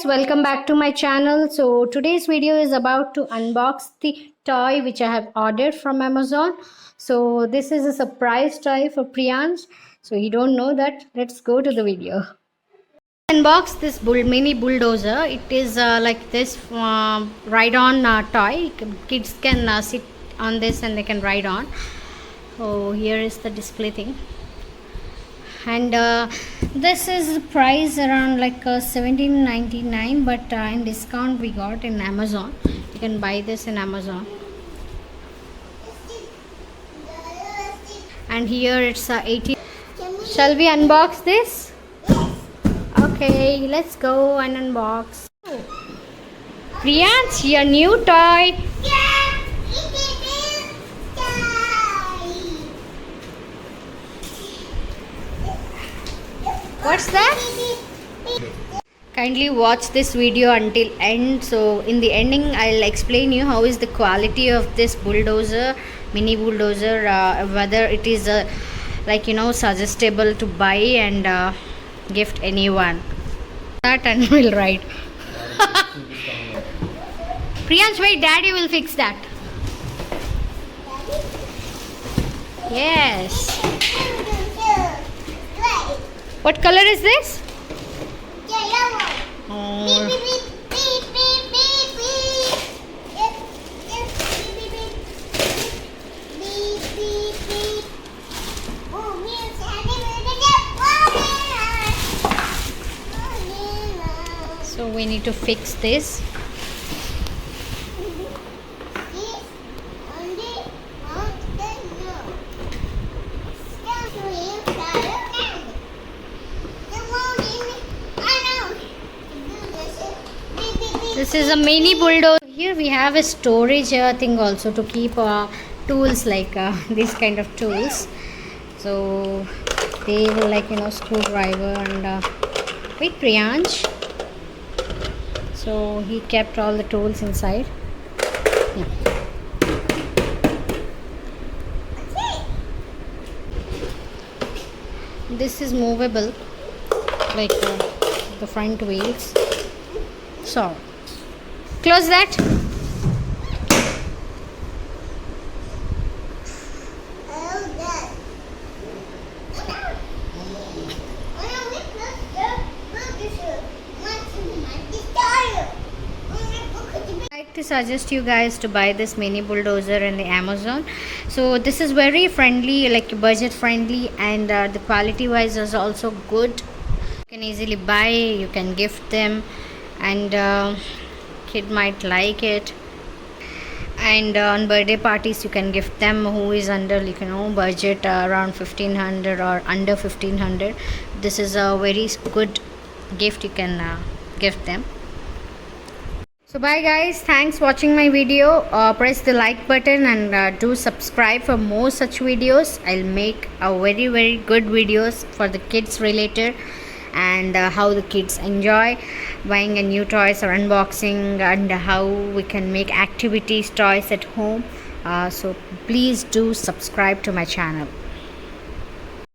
welcome back to my channel. So today's video is about to unbox the toy which I have ordered from Amazon. So this is a surprise toy for Priyansh, so he don't know that. Let's go to the video. Unbox this mini bulldozer. It is like this ride-on toy. Kids can sit on this and they can ride on. So here is the display thing. And this is price around like $17.99, but in discount we got in Amazon. You can buy this in Amazon. And here it's 80. Shall we unbox this? Okay, let's go and unbox. Priyansh, your new toy. What's that? Kindly watch this video until end. So in the ending I'll explain you how is the quality of this bulldozer, mini bulldozer, whether it is like suggestible to buy and gift anyone. That and we'll ride. Priyansh, wait, daddy will fix that. Yes. What color is this? Yellow. Oh. So we need to fix this. This is a mini bulldozer. Here we have a storage thing also to keep tools like these kind of tools. So they will like screwdriver and wait, Priyansh. So he kept all the tools inside. Yeah. This is movable, like the front wheels. So close that. I like to suggest you guys to buy this mini bulldozer in the Amazon. So this is very friendly, like budget friendly, and the quality wise is also good. You can easily buy, you can gift them, and kid might like it. And on birthday parties you can gift them who is under budget around 1500 or under 1500. This is a very good gift you can gift them. So bye guys, thanks watching my video. Press the like button and do subscribe for more such videos. I'll make a very good videos for the kids related, and how the kids enjoy buying a new toys or unboxing, and how we can make activities toys at home. So please do subscribe to my channel.